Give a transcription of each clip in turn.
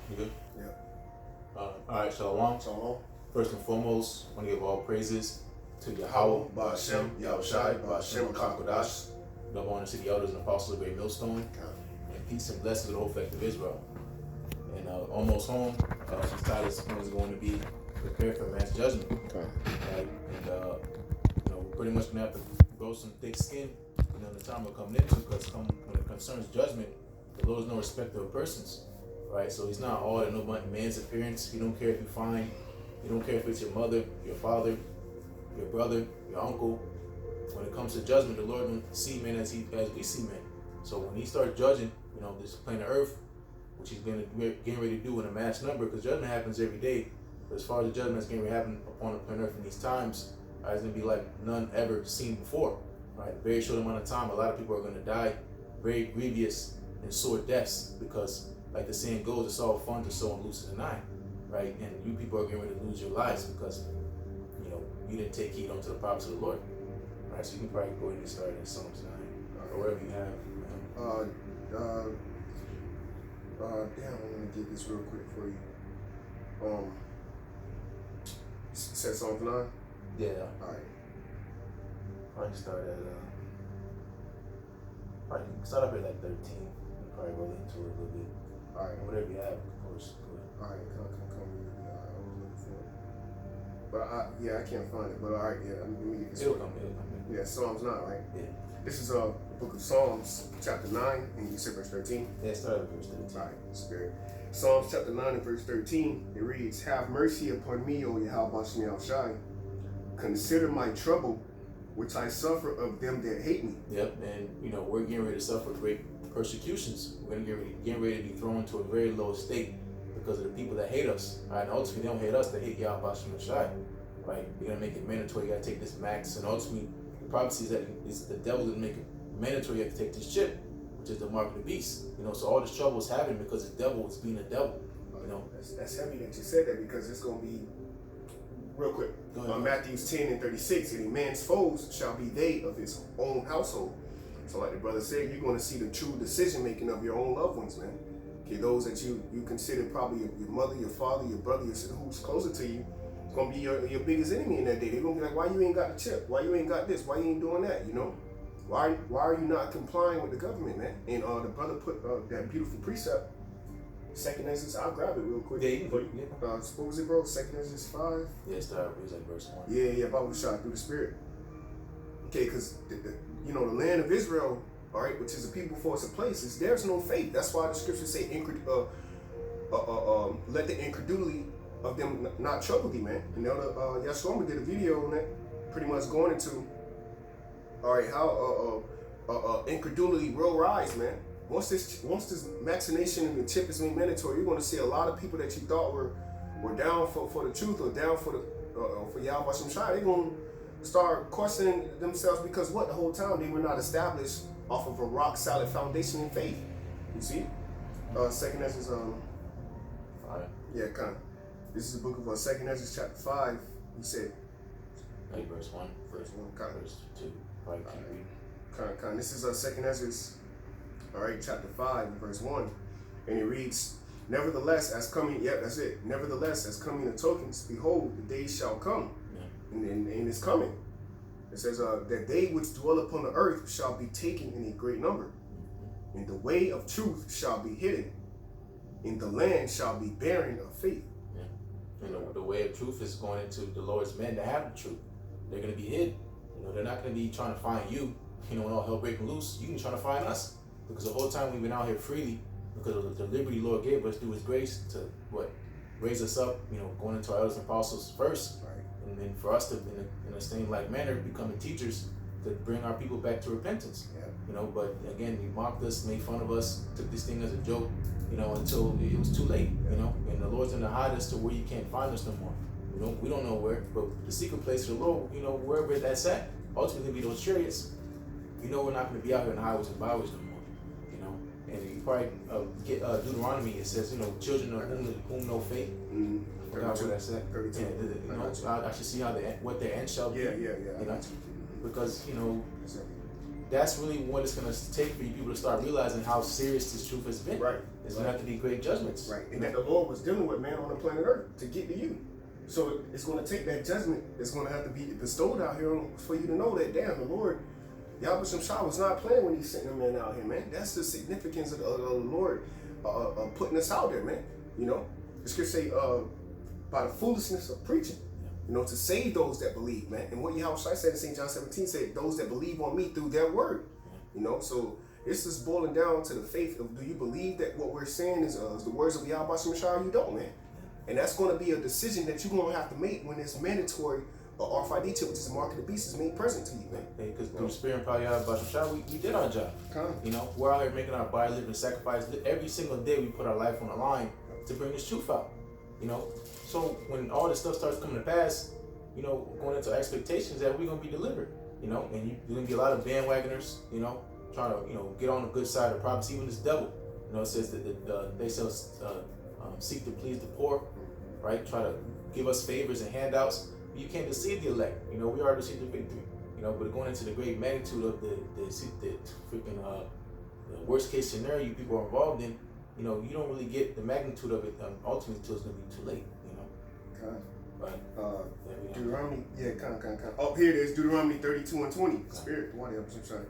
You good? Yeah. All right, Shalom. Shalom. First and foremost, I want to give all praises to Yahweh, Yahweh, Ba'ashem, Yahushai, Ba'ashem, Kakodash. Double honor to the elders and apostles of the Great Millstone, and peace and blessings to the whole effect of Israel. And almost home, this title is going to be prepared for mass judgment. Okay. Right? And we're pretty much gonna have to grow some thick skin. The time we're coming into, because when it concerns judgment, the Lord is no respecter of persons. Right? So He's not all in no man's appearance. He don't care if you find. He don't care if it's your mother, your father, your brother, your uncle. When it comes to judgment, the Lord don't see men as we see men. So when He starts judging, this planet Earth, which He's getting ready to do in a mass number, because judgment happens every day. But as far as the judgment that's getting ready to happen upon the planet Earth in these times, it's going to be like none ever seen before. Right? Very short amount of time, a lot of people are going to die very grievous and sore deaths, because, like the saying goes, it's all fun to sow and loose in the night. Right? And you people are getting ready to lose your lives because, you didn't take heed unto the prophets of the Lord. Right? So you can probably go ahead and start in Psalms 9, or wherever you have. Damn, I'm gonna get this real quick for you. You said Psalms 9? Yeah. Alright. Probably start at, probably start up at like 13. You probably roll into it a little bit. Alright. Whatever you have, of course. Go ahead. Alright, come with me. I was looking for it. But I can't find it. But alright, yeah, let me get this. It'll come. Yeah, Psalms 9, right? Yeah. This is the book of Psalms, chapter 9, and you said verse 13? Yeah, start at verse 13. Alright, spirit. Psalms chapter 9 and verse 13, it reads, "Have mercy upon me, O Yahweh Yahushai. Consider my trouble, which I suffer of them that hate me." Yep, and we're getting ready to suffer great persecutions. We're going to get ready to be thrown into a very low state because of the people that hate us. Right? And ultimately, they don't hate us, they hate Yahweh Yahushai. Right? They're going to make it mandatory. You got to take this max, and ultimately, the prophecy is that it's the devil that make it mandatory. You have to take this chip, which is the mark of the beast. So all this trouble is happening because the devil is being a devil. That's heavy that you said that, because it's going to be real quick. Matthew 10 and 36, "And a man's foes shall be they of his own household." So like the brother said, you're going to see the true decision making of your own loved ones, man. Okay, those that you consider probably your mother, your father, your brother, who's closer to you, it's going to be your biggest enemy in that day. They're going to be like, "Why you ain't got the chip? Why you ain't got this? Why you ain't doing that?" Why are you not complying with the government, man? And the brother put that beautiful precept, 2nd Ezra. I'll grab it real quick. Yeah, you can. What was it, bro? 2nd Ezra 5. Yeah, start with like verse 1. Yeah, Bible shot through the Spirit. Okay, because the land of Israel, all right, which is a people for us a place, there's no faith. That's why the scriptures say, let the incredulity of them not trouble thee, man. And Yahshua did a video on that, pretty much going into, all right, how incredulity will rise, man. Once this vaccination and the chip is made mandatory, you're going to see a lot of people that you thought were down for the truth or down for Yahweh Shai. They're going to start questioning themselves, because the whole time they were not established off of a rock solid foundation in faith. You see, 2nd Ezra 5. Yeah, kind of. This is the book of 2nd Ezra chapter 5. He said, like verse 1. Verse 1, kind of. Verse 2. Probably keep reading. Kind of. This is 2nd Ezra, all right, chapter 5, verse 1. And it reads, "Nevertheless, as coming, that's it. Nevertheless, as coming the tokens, behold, the days shall come." Yeah. And it's coming. It says, "that they which dwell upon the earth shall be taken in a great number. And the way of truth shall be hidden. And the land shall be barren of faith." Yeah. And the way of truth is going into the Lord's men that have the truth. They're going to be hid. They're not going to be trying to find you. When all hell breaking loose, you can try to find us. Because the whole time we've been out here freely, because of the liberty the Lord gave us through His grace to raise us up, going into our elders and apostles first, right. And then for us to, in a same like manner, becoming teachers to bring our people back to repentance. Yeah. But again, you mocked us, made fun of us, took this thing as a joke, until it was too late, and the Lord's gonna hide us to where you can't find us no more. We don't know where, but the secret place of the Lord, wherever that's at, ultimately be those chariots. We're not going to be out here in the highways and byways no more. And you probably get Deuteronomy. It says, children of whom no faith. I forgot what I said. I should see what their end shall be. Yeah. Because that's really what it's going to take for you people to start realizing how serious this truth has been. Right. There's going to have to be great judgments. Right. And that the Lord was dealing with man on the planet Earth to get to you. So it's going to take that judgment that's going to have to be bestowed out here for you to know that, damn, the Lord, Yahweh Shah was not playing when he's sending a man out here, man. That's the significance of the Lord putting us out there, man. You know, the scripture say, by the foolishness of preaching, you know, to save those that believe, man. And what Yahweh Shai said in St. John 17 said, those that believe on me through their word. You know, so it's just boiling down to the faith of, do you believe that what we're saying is the words of Yahweh Shai? You don't, man. And that's going to be a decision that you're going to have to make when this mandatory RFID chip, which is the mark of the beast, is made present to you, man. Because through the spirit and power of Yahweh Shai, we did our job. You know, we're out here making our body living sacrifice. Every single day we put our life on the line to bring this truth out. You know, so when all this stuff starts coming to pass, you know, going into expectations that we're going to be delivered, you know, and you're going to be a lot of bandwagoners, you know, trying to, you know, get on the good side of the prophecy, even this devil. You know, it says that they shall seek to please the poor, right? Try to give us favors and handouts. You can't deceive the elect. You know, we are deceived the victory. You know, but going into the great magnitude of the freaking the worst case scenario you people are involved in, you know, you don't really get the magnitude of it ultimately until it's going to be too late. You know. Okay. Right. Deuteronomy, oh, here it is, Deuteronomy 32 and 20. Spirit, I'm sorry.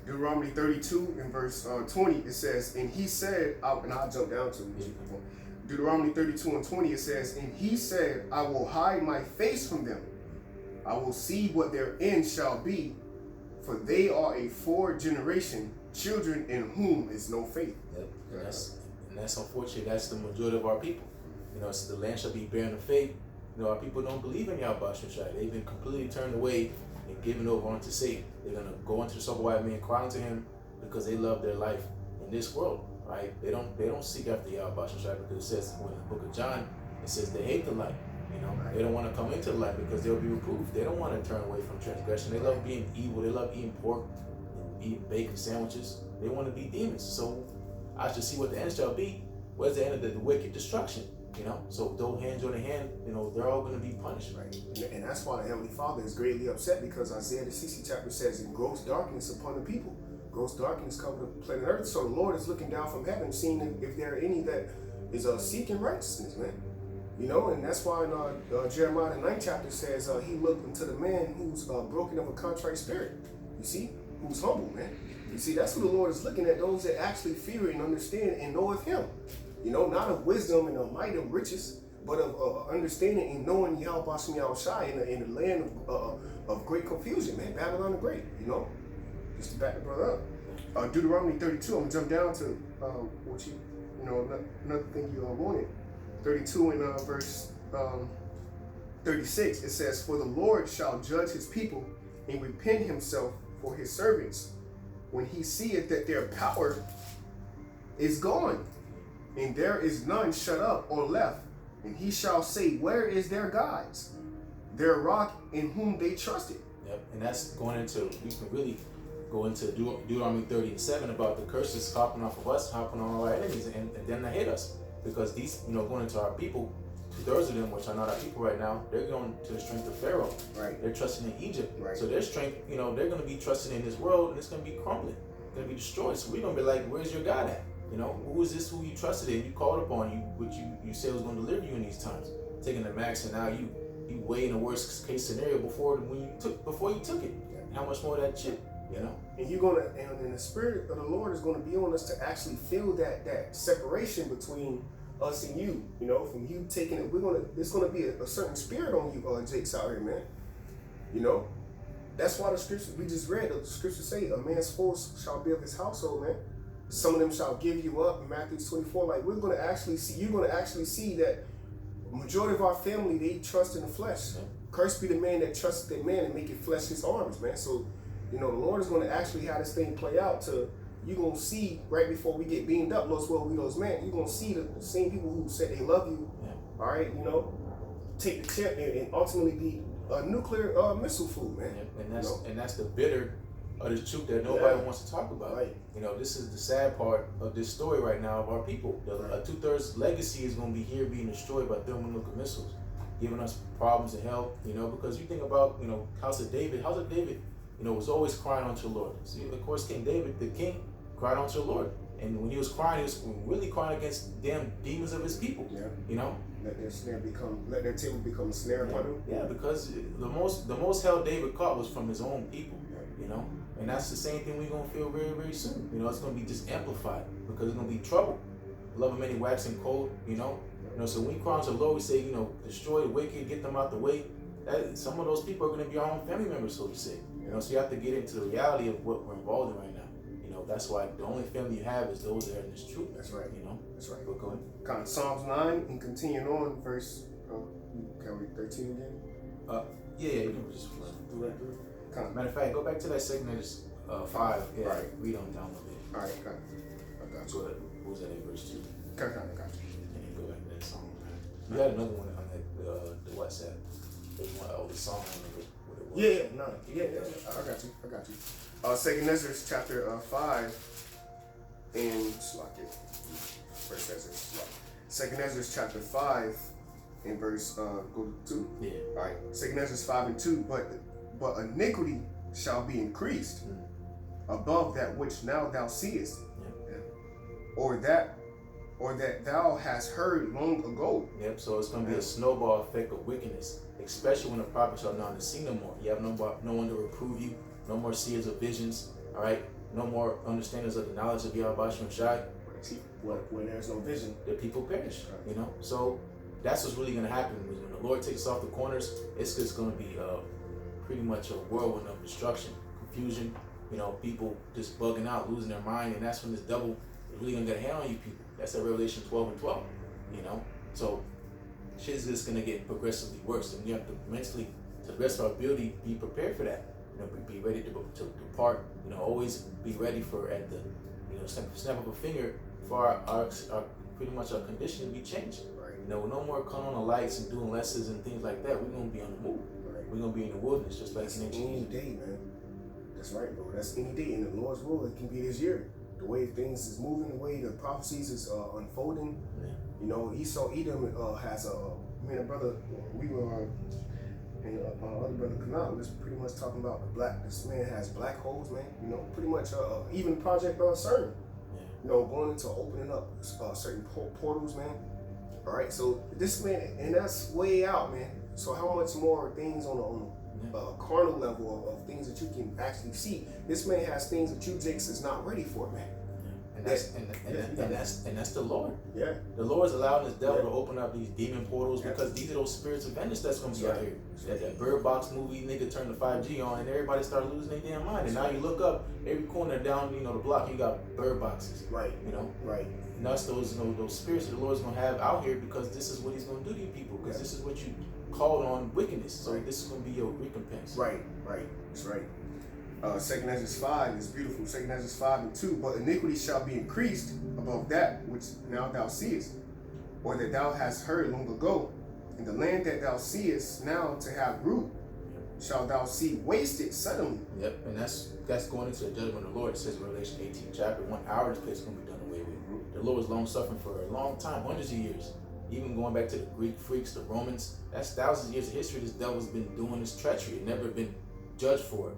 Deuteronomy 32 and verse 20, it says, and he said, and I'll jump down to it. Deuteronomy 32 and 20, it says, and he said, I will hide my face from them. I will see what their end shall be, for they are a forward generation, children in whom is no faith. Yep. And that's unfortunate. That's the majority of our people. You know, so the land shall be barren of faith. You know, our people don't believe in Yahweh Shai. They've been completely turned away and given over unto Satan. They're going to go into the sober white man crying to him because they love their life in this world, right? They don't seek after Yahweh Shai because it says in the book of John, it says they hate the light. You know, they don't want to come into the light because they'll be reproved. They don't want to turn away from transgression. They love being evil. They love eating pork and eating bacon sandwiches. They want to be demons. So I should see what the end shall be. What's the end of the wicked? Destruction. You know, so those hands on the hand, you know, they're all going to be punished, right? And that's why the Heavenly Father is greatly upset, because Isaiah the 60th chapter says, "In gross darkness upon the people, gross darkness covered the planet Earth." So the Lord is looking down from heaven, seeing if there are any that is seeking righteousness, man. You know, and that's why in Jeremiah the 9th chapter says He looked into the man who's broken of a contrite spirit. You see, who's humble, man. You see, that's who the Lord is looking at, those that actually fear and understand and know of Him. You know, not of wisdom and of might of riches, but of understanding and knowing Yahweh Shai in the land of great confusion, man. Babylon the Great, you know. Just to back the brother up. Deuteronomy 32, I'm going to jump down to what you know, another thing you wanted. 32 and verse 36, it says, "For the Lord shall judge his people and repent himself for his servants when he seeth that their power is gone, and there is none shut up or left. And he shall say, where is their gods, their rock in whom they trusted?" Yep, and that's going into, we can really go into Deuteronomy 30 and 7 about the curses hopping off of us, hopping on our enemies, and them to hit us. Because these, you know, going into our people, 2/3 of them, which are not our people right now, they're going to the strength of Pharaoh. Right. They're trusting in Egypt. Right. So their strength, you know, they're going to be trusting in this world, and it's going to be crumbling. It's going to be destroyed. So we're going to be like, where's your God at? You know, who is this who you trusted in, you called upon, which you said was going to deliver you in these times? Taking the max, and now you weigh in the worst case scenario before you took it. Yeah. How much more of that chip, you know? And you're gonna, and the Spirit of the Lord is gonna be on us to actually feel that separation between us and you. You know, from you taking it, it's gonna be a certain spirit on you, Jake's out here, man. You know, that's why the scripture we just read, the scriptures say, "A man's foes shall be of his household," man. Some of them shall give you up in Matthew 24. Like, you're gonna actually see that majority of our family, they trust in the flesh. Yeah. Cursed be the man that trusts that man and make it flesh his arms, man. So, you know, the Lord is going to actually have this thing play out to, you're going to see right before we get beamed up, Los Well, man, you're going to see the same people who said they love you, Yeah. all right, you know, take the chip and ultimately be a nuclear missile food, man. Yeah. And that's the bitter of the truth that nobody wants to talk about. Right. You know, this is the sad part of this story right now of our people. A 2/3 legacy is going to be here being destroyed by thermonuclear missiles, giving us problems and hell. You know, because you think about, you know, House of David was always crying unto the Lord. See, of course, King David, the king, cried unto the Lord. And when he was crying, he was really crying against damn demons of his people. Yeah. Let their table become a snare upon them. Yeah, because the most hell David caught was from his own people. And that's the same thing we're gonna feel very, very soon. It's gonna be just amplified because it's gonna be trouble. Love of many waxing cold. So when we cry unto the Lord, we say, destroy the wicked, get them out the way. Some of those people are gonna be our own family members, so to say. So you have to get into the reality of what we're involved in right now. That's why the only family you have is those that are in this truth. That's right. That's right. But go ahead. Psalms 9 and continuing on, verse, can we 13 again? Yeah, you can just flip through that. Matter of fact, go back to that segment 5. Yeah, right. Read on down a little bit. All right, I got you. What was that in verse 2? I got you. And then go back to that song. You had another one on that the WhatsApp. There's one the song. What it was. Yeah, I got you. Second Ezra chapter 5 and First Ezra. Second Ezra chapter 5 and verse go to 2. Yeah. All right. Second Ezra 5 and 2. But iniquity shall be increased above that which now thou seest, or that thou hast heard long ago. Yep. So it's going to be a snowball effect of wickedness, especially when the prophets are not to see no more. You have no one to reprove you. No more seers of visions, all right? No more understanders of the knowledge of Yahweh Shai. When there's no vision, the people perish, So that's what's really going to happen. When the Lord takes us off the corners, it's just going to be pretty much a whirlwind of destruction, confusion, people just bugging out, losing their mind, and that's when this devil is really going to get a hand on you people. That's at Revelation 12 and 12, So shit is just going to get progressively worse, and we have to mentally, to the best of our ability, be prepared for that. Be ready to depart. Always be ready for at the snap of a finger for our pretty much our condition to be changed. Right. No more coming on the lights and doing lessons and things like that. We're gonna be on the move. Right. We're gonna be in the wilderness just like that's any day, man. That's right, bro. That's any day in the Lord's will. It can be this year. The way things is moving, the way the prophecies is unfolding. Yeah. Esau Edom has me and a brother. We were. And other brother Kanal was pretty much talking about this man has black holes, man. Pretty much even Project CERN. Yeah. Going into opening up certain portals, man. All right, so this man, and that's way out, man. So how much more things on a carnal level of things that you can actually see? This man has things that you Jakes is not ready for, man. And that's the Lord. Yeah. The Lord's allowing this devil to open up these demon portals because these are those spirits of vengeance that's gonna be out here. That Bird Box movie nigga turned the 5G on and everybody started losing their damn mind. And now you look up every corner down, the block, you got bird boxes. Right. Right. And that's those spirits that the Lord's gonna have out here because this is what he's gonna do to you people. Because this is what you called on wickedness. So this is gonna be your recompense. Right. That's right. Second Ezra 5 is beautiful. Second Ezra 5 and 2. But iniquity shall be increased above that which now thou seest, or that thou hast heard long ago. In the land that thou seest now to have root, shall thou see wasted suddenly. Yep, and that's going into the judgment of the Lord. It says in Revelation 18 chapter 1 hour this place is going to be done away with. The Lord was long suffering for a long time, hundreds of years. Even going back to the Greek freaks, the Romans, that's thousands of years of history. This devil's been doing this treachery and never been judged for it,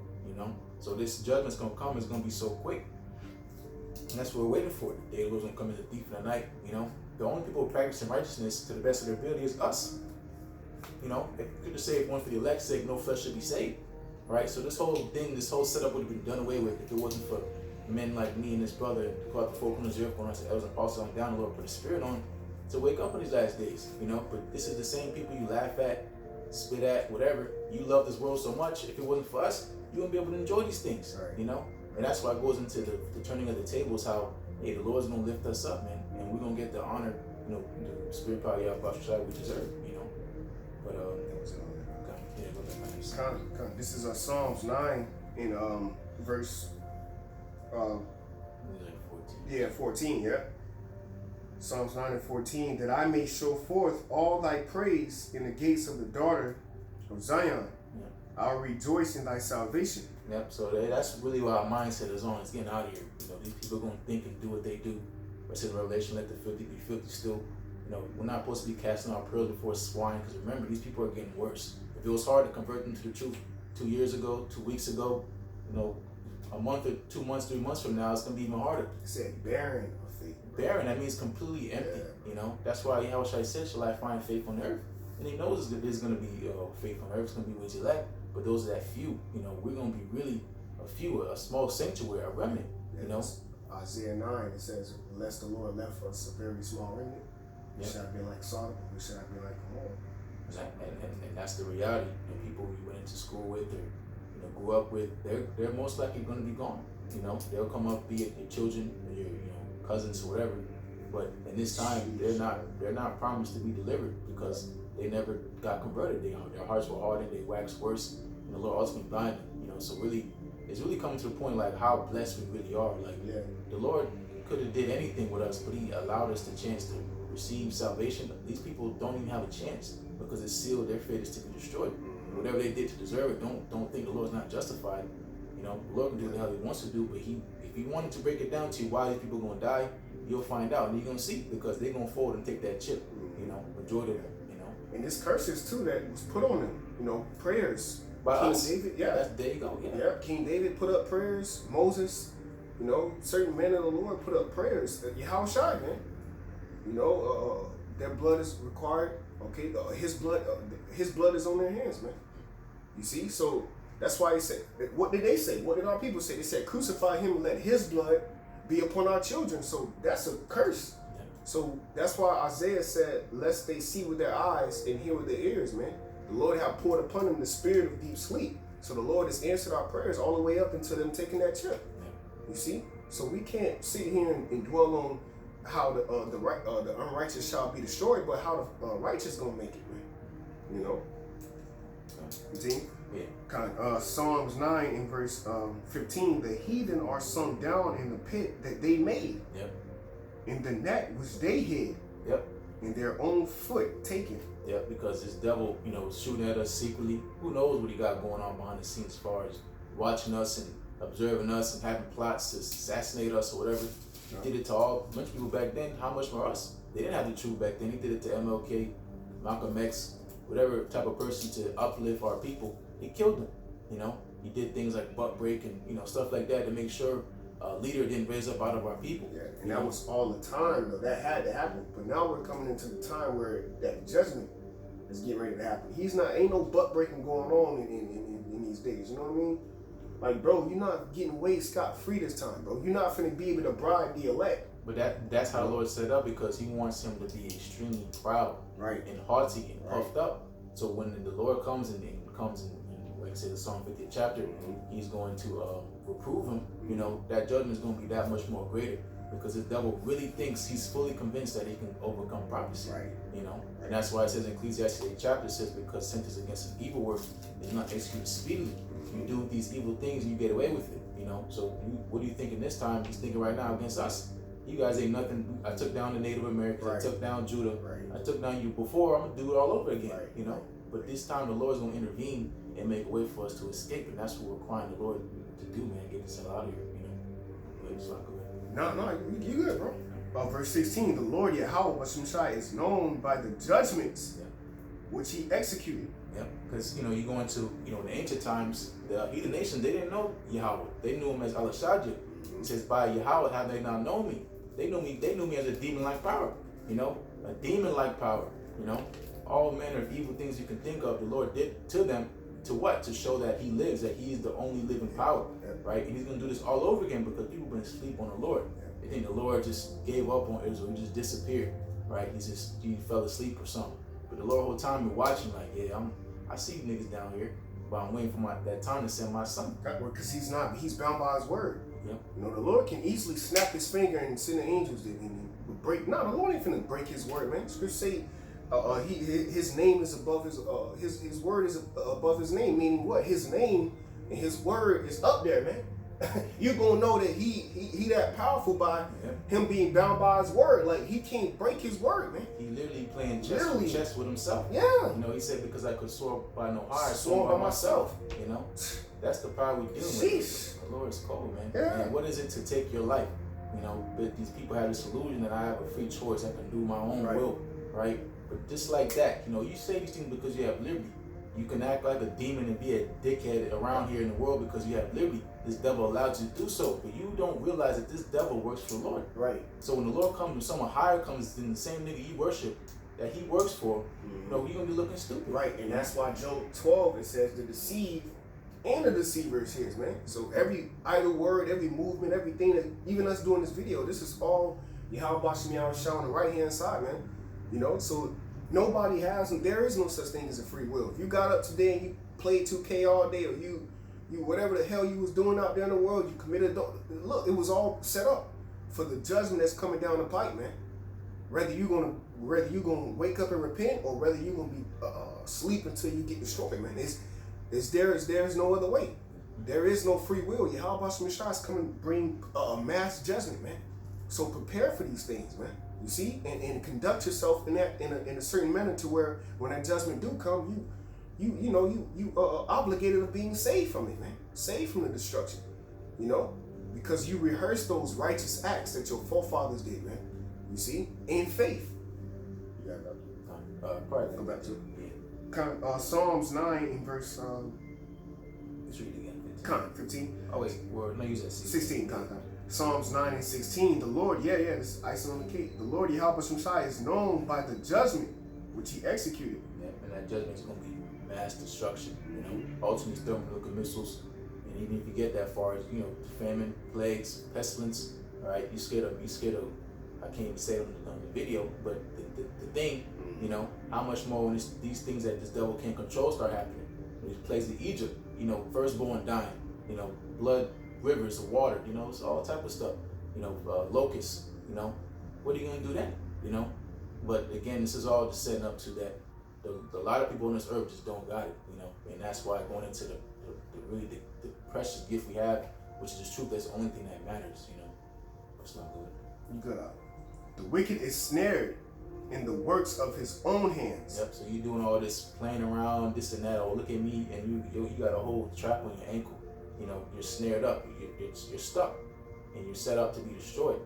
So this judgment's gonna come, it's gonna be so quick. And that's what we're waiting for. The day the Lord's gonna come as a thief in the night, The only people practicing righteousness to the best of their ability is us. If you could just say if one for the elect's sake, no flesh should be saved. Right? So this whole setup would have been done away with if it wasn't for men like me and this brother, called the folk on the earth, when I said elders and apostles on down, the Lord put a spirit on to wake up in these last days, But this is the same people you laugh at, spit at, whatever. You love this world so much. If it wasn't for us, you wouldn't be able to enjoy these things, right. And that's why it goes into the turning of the tables, how, hey, the Lord's going to lift us up, man, and we're going to get the honor, the spirit power of Yahweh we deserve, But, this is Psalms 9 in verse 14, yeah. Psalms 9 and 14, that I may show forth all thy praise in the gates of the daughter of Zion. Yeah. I'll rejoice in thy salvation. Yep, so that's really what our mindset is on. It's getting out of here. These people are going to think and do what they do. I said in Revelation, let the filthy be filthy still. We're not supposed to be casting our pearls before swine, because remember, these people are getting worse. If it was hard to convert them to the truth 2 years ago, 2 weeks ago, a month or 2 months, 3 months from now, it's gonna be even harder. It said barren of faith. Barren, that means completely empty. That's why Yahushua said, "Shall I find faith on earth?" And he knows there's gonna be faith on earth. It's gonna be with elect, but those are that few. We're gonna be really a few, a small sanctuary, a remnant. Isaiah 9, it says, "Unless the Lord left us a very small remnant, we shall be like Sodom, we shall be like Gomorrah." And that's the reality. People we went into school with or grew up with, they're most likely going to be gone. They'll come up, be it your children, or your cousins or whatever. But in this time, they're not promised to be delivered because they never got converted. Their hearts were hardened, they waxed worse, and the Lord ultimately blinded them. So really, it's really coming to the point like how blessed we really are. The Lord could have did anything with us, but He allowed us the chance to receive salvation. These people don't even have a chance because it's sealed. Their fate is to be destroyed. Whatever they did to deserve it, don't think the Lord's not justified. The Lord can do what the hell He wants to do, but if He wanted to break it down to you, why these people gonna die, you'll find out, and you're gonna see because they're gonna fold and take that chip. Majority of them. And this curses too that was put on them. Prayers. By King us. David, There you go. Yeah. King David put up prayers. Moses, certain men of the Lord put up prayers. Yahushua, man. Their blood is required. Okay, his blood is on their hands, man. You see, so that's why he said. What did they say? What did our people say? They said, "Crucify him and let his blood be upon our children." So that's a curse. Yeah. So that's why Isaiah said, "Lest they see with their eyes and hear with their ears, man. The Lord have poured upon them the spirit of deep sleep." So the Lord has answered our prayers all the way up until them taking that chip. Yeah. You see, so we can't sit here and dwell on how the unrighteous shall be destroyed, but how the righteous gonna make it, man. You see? Yeah. Psalms 9 in verse 15, "The heathen are sunk down in the pit that they made, in the net which they hid, in their own foot taken." Yeah, because this devil, shooting at us secretly. Who knows what he got going on behind the scenes as far as watching us and observing us and having plots to assassinate us or whatever. He did it to a bunch of people back then. How much more us? They didn't have the truth back then. He did it to MLK, Malcolm X, whatever type of person to uplift our people. He killed them. He did things like butt break and stuff like that to make sure a leader didn't raise up out of our people. Yeah, and that was all the time though. That had to happen. But now we're coming into the time where that judgment is getting ready to happen. Ain't no butt breaking going on in these days. You know what I mean? Like, bro, you're not getting away scot-free this time, bro. You're not finna be able to bribe the elect. But that's how the Lord set up because He wants him to be extremely proud, and haughty and puffed up. So when the Lord comes and like I said, the Psalm 50th chapter, He's going to reprove him. That judgment is going to be that much more greater because the devil really thinks he's fully convinced that he can overcome prophecy. And that's why it says in Ecclesiastes 8 chapter, it says, "Because sentence against an evil work is not executed speedily." You do these evil things and you get away with it. So what are you thinking this time? He's thinking right now against us. You guys ain't nothing. I took down the Native Americans. I took down Judah. I took down you before. I'm gonna do it all over again. But this time the Lord's gonna intervene and make a way for us to escape, and that's what we're crying the Lord to do, man. Get us out of here. It's not good. No, you good, bro. Verse 16, "The Lord Yahweh Shai is known by the judgments which He executed." Yeah, because you go into the ancient times, the heathen nation, they didn't know Yahweh. They knew Him as Alashadja. It says, "By Yahweh have they not known me." They knew me as a demon-like power. A demon-like power. All manner of evil things you can think of, the Lord did to them. To what? To show that He lives, that He is the only living power, right? And He's gonna do this all over again because people been asleep on the Lord. They think the Lord just gave up on Israel, He just disappeared, right? He fell asleep or something. But the Lord whole time been watching, like, I see you niggas down here, but I'm waiting for that time to send my son. Because he's bound by His word. Yeah. The Lord can easily snap His finger and send the angels and break. No, the Lord ain't finna break His word, man. Scripture say, His name is above his word is above His name. Meaning what? His name and His word is up there, man. You're gonna know that he that powerful by Him being bound by His word. Like, He can't break His word, man. He literally playing chess with Himself. Yeah. He said, "Because I could soar by no higher, soar by myself." That's the power we're dealing with. The Lord is cold, man. Yeah. And what is it to take your life? But these people have this illusion that I have a free choice. I can do my own will, right? But just like that, you say these things because you have liberty. You can act like a demon and be a dickhead around here in the world because you have liberty. This devil allows you to do so, but you don't realize that this devil works for the Lord. Right. So when the Lord comes, when someone higher comes than the same nigga you worship, that he works for, you're gonna be looking stupid. Right, and that's why Job 12 it says the deceive and the deceiver is his, man. So every idle word, every movement, everything that even us doing this video, this is all Yahweh Shah on the right hand side, man. So nobody has, there is no such thing as a free will. If you got up today and you played 2K all day, or you whatever the hell you was doing out there in the world, you committed, look, it was all set up for the judgment that's coming down the pipe, man. Whether you gonna wake up and repent, or whether you gonna be sleep until you get destroyed, man. There's no other way. There is no free will. Yahweh Shah is coming to bring a mass judgment, man. So prepare for these things, man. You see, and conduct yourself in a certain manner to where when that judgment do come, you obligated of being saved from it, man. Saved from the destruction, because you rehearse those righteous acts that your forefathers did, man. You see, in faith. You got it. Go back to it. Psalms 9 in verse. Let's read it again. 15. Oh wait, no, use that 16. Psalms 9 and 16. The Lord, this is icing on the cake. The Lord Yahweh Shai is known by the judgment which He executed. Yeah, and that judgment is going to be mass destruction. Ultimately thermonuclear missiles, and even if you get that far, famine, plagues, pestilence. All right, you scared of. I can't even say it on the video, but the thing, how much more when these things that this devil can't control start happening. These plagues of Egypt, firstborn dying, blood rivers of water, it's all type of stuff, locusts, what are you gonna do then, But again, this is all just setting up to that. A lot of people on this earth just don't got it, and that's why going into the precious gift we have, which is the truth, that's the only thing that matters, It's not good. Good. The wicked is snared in the works of his own hands. Yep. So you doing all this playing around, this and that. Oh, look at me, and you got a whole trap on your ankle. You're snared up. You're stuck, and you're set up to be destroyed.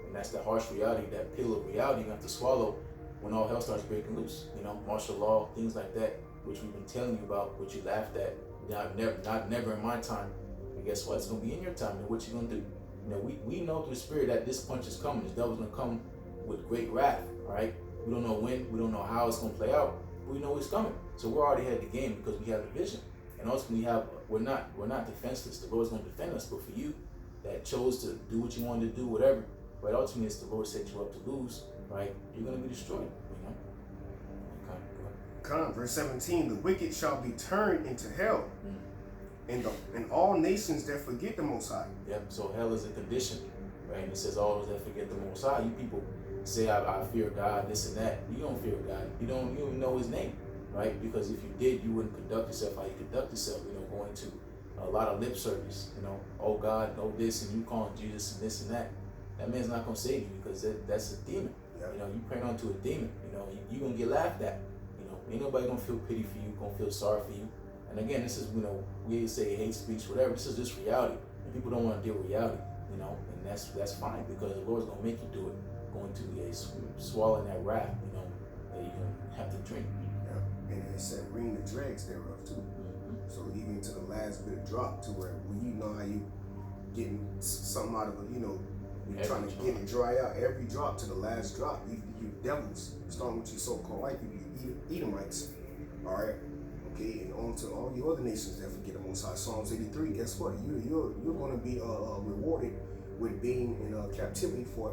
And that's the harsh reality, that pill of reality you have to swallow when all hell starts breaking loose. Martial law, things like that, which we've been telling you about, which you laughed at. Not never in my time. And guess what? It's gonna be in your time. And what you gonna do? We know through the spirit that this punch is coming. This devil's gonna come with great wrath. All right. We don't know when. We don't know how it's gonna play out. But we know it's coming. So we're already ahead of the game because we have the vision. And ultimately, we're not defenseless. The Lord's gonna defend us. But for you that chose to do what you wanted to do, whatever, but ultimately, it's the Lord set you up to lose. Right? You're gonna be destroyed. Okay. Verse 17: The wicked shall be turned into hell. And all nations that forget the Most High. Yep. So hell is a condition, right? And it says all those that forget the Most High. You people say I fear God, this and that. You don't fear God. You don't even know His name, right? Because if you did, you wouldn't conduct yourself how you conduct yourself. Going to a lot of lip service. Oh God, oh this, and you calling Jesus and this and that. That man's not gonna save you because that's a demon. Yep. You praying onto a demon. You gonna get laughed at. Ain't nobody gonna feel pity for you. Gonna feel sorry for you. And again, this is, we say hate speech, whatever. This is just reality. And people don't want to deal with reality, and that's fine because the Lord's going to make you do it. Going to swallowing that wrath, that you're going to have to drink. Yeah. And it said, wring the dregs thereof, too. Mm-hmm. So even to the last bit of drop, to where when you know how you getting something out of it, you're trying to get it dry out. Every drop to the last drop, you devils, starting with you so-called white people, you Edomites, all right? Okay, and on to all the other nations that forget the Most High. Psalms 83. Guess what? You're going to be rewarded with being in captivity for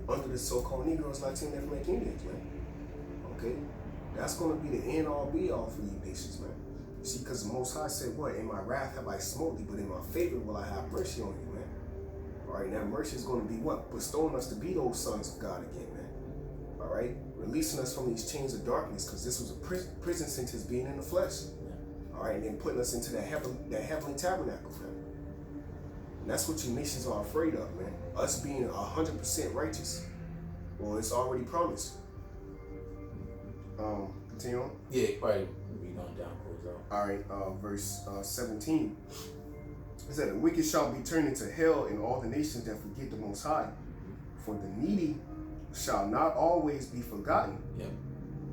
under the so-called Negroes, Latino, and African Indians, man. Okay, that's going to be the end all be all for you nations, man. See, because the Most High said, "What? In my wrath have I smote thee, but in my favor will I have mercy on you, man." All right, and that mercy is going to be what? Bestowing us to be those sons of God again, man. All right, releasing us from these chains of darkness, because this was a prison sentence being in the flesh. All right, and then putting us into that heavenly tabernacle, man. And that's what you nations are afraid of, man. Us being 100% righteous. Well, it's already promised. Continue on. Yeah, probably be going down, close out. All right, verse 17. It said, "The wicked shall be turned into hell, and all the nations that forget the Most High. For the needy shall not always be forgotten." Yep.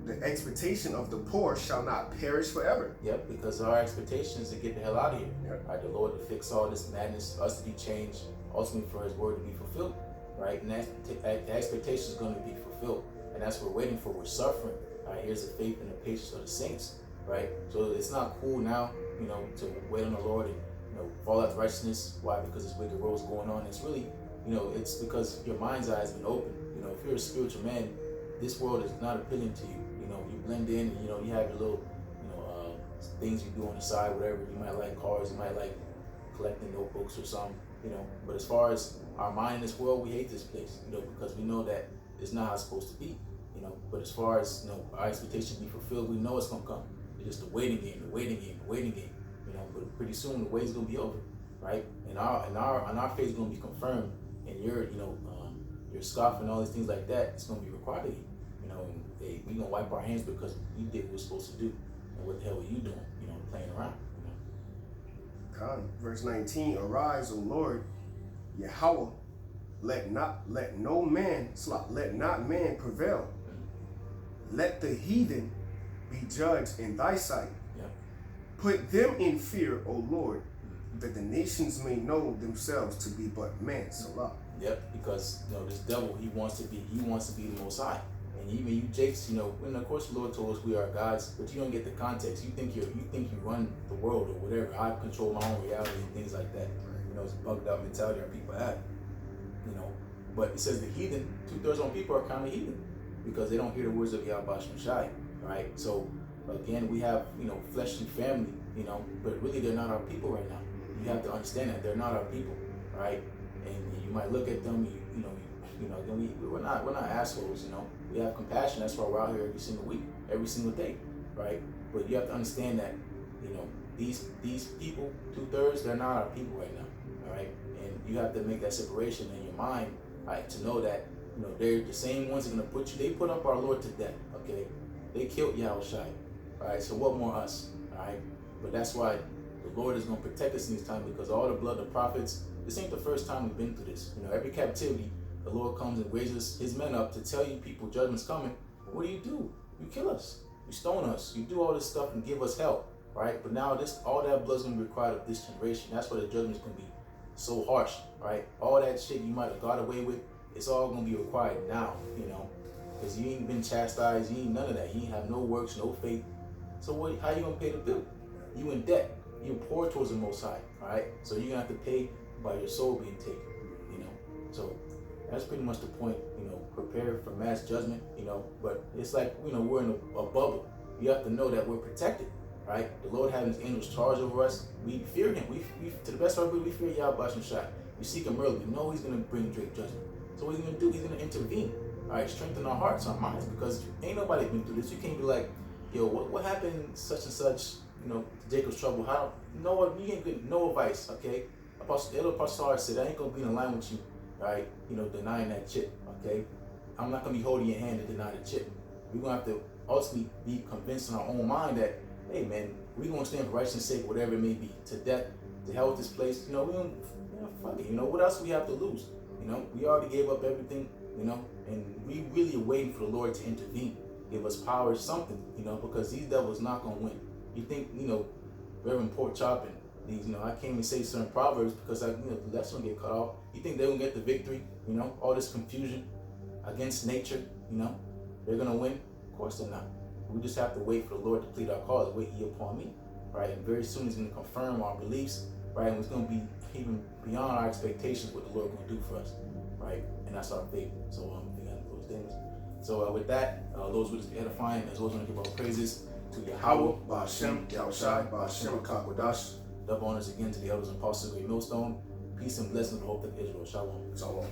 the expectation of the poor shall not perish forever. Yep, because our expectation is to get the hell out of here. Yep. Right, the Lord to fix all this madness, us to be changed, ultimately for His word to be fulfilled. Right, and that expectation is going to be fulfilled, and that's what we're waiting for. We're suffering. Right, here's the faith and the patience of the saints. Right, so it's not cool now, to wait on the Lord and fall out to righteousness. Why? Because there's wicked roads going on. It's really, it's because your mind's eye has been open. If you're a spiritual man, this world is not appealing to you. You blend in, and you have your little, things you do on the side, whatever. You might like cars, you might like collecting notebooks or something, But as far as our mind in this world, we hate this place, because we know that it's not how it's supposed to be, But as far as our expectation to be fulfilled, we know it's gonna come. It's just the waiting game, the waiting game, the waiting game, But pretty soon the wait's gonna be over, right? And our faith is gonna be confirmed, and your scoff and all these things like that, it's gonna be required of you. We're gonna wipe our hands because we did what we're supposed to do. And what the hell were you doing? Playing around. God, verse 19, arise, O Lord, Yahweh, let not man prevail. Let the heathen be judged in thy sight. Yeah. Put them in fear, O Lord, that the nations may know themselves to be but men. Salah. Yep, because this devil, he wants to be the Most High. And even you Jakes, and of course the Lord told us we are gods, but you don't get the context. You think you run the world or whatever. I control my own reality and things like that. It's a bugged out mentality our people have. But it says the heathen, 2/3 of people are kind of heathen because they don't hear the words of Yahweh Shai, right? So again, we have fleshly family, but really they're not our people right now. You have to understand that they're not our people, right? And you might look at them, we're not assholes, We have compassion. That's why we're out here every single week, every single day, right? But you have to understand that, these people, 2/3, they're not our people right now, all right? And you have to make that separation in your mind, right, to know that, they're the same ones that are going to they put up our Lord to death, okay? They killed Yahushua, all right? So what more us, all right? But that's why the Lord is going to protect us in this time, because all the blood of the prophets, this ain't the first time we've been through this. Every captivity, the Lord comes and raises His men up to tell you people judgment's coming. What do? You kill us. You stone us. You do all this stuff and give us hell, right? But now all that blood's going to be required of this generation. That's why the judgment's going to be so harsh, right? All that shit you might have got away with, it's all going to be required now, because you ain't been chastised. You ain't none of that. You ain't have no works, no faith. So how you going to pay the bill? You in debt. You're poor towards the Most High, all right? So you're going to have to pay by your soul being taken, So that's pretty much the point, prepare for mass judgment, but it's like, we're in a bubble. You have to know that we're protected, right? The Lord having His angels charge over us. We fear Him. We to the best of our ability, we fear Yahweh Shai. We seek Him early. We know He's going to bring great judgment. So what He's going to do, He's going to intervene, all right? Strengthen our hearts, our minds, because ain't nobody been through this. You can't be like, yo, what happened such and such, Jacob's trouble. You ain't get no advice, okay? Apostle said, I ain't going to be in line with you, right? Denying that chip, okay? I'm not going to be holding your hand to deny the chip. We're going to have to ultimately be convinced in our own mind that, hey, man, we're going to stand for righteousness' sake, whatever it may be, to death, to hell with this place. We don't, fuck it. What else we have to lose? We already gave up everything, and we really are waiting for the Lord to intervene, give us power or something, because these devils not going to win. You think, Reverend Pork Chop and these, I can't even say certain proverbs because the lesson will get cut off. You think they're gonna get the victory? All this confusion against nature, they're gonna win? Of course they're not. We just have to wait for the Lord to plead our cause. Wait ye upon me, right? And very soon He's gonna confirm our beliefs, right? And it's gonna be even beyond our expectations what the Lord gonna do for us, right? And that's our faith. So we got those things. So with that, those would just be edifying. As always, want to give our praises to Yahweh, Ba'ashem, Yahushai, Ba'ashem, Kakwadash. Double honors again to the elders and apostles of Great Millstone. Peace and blessings of the hope of Israel. Shalom. Shalom.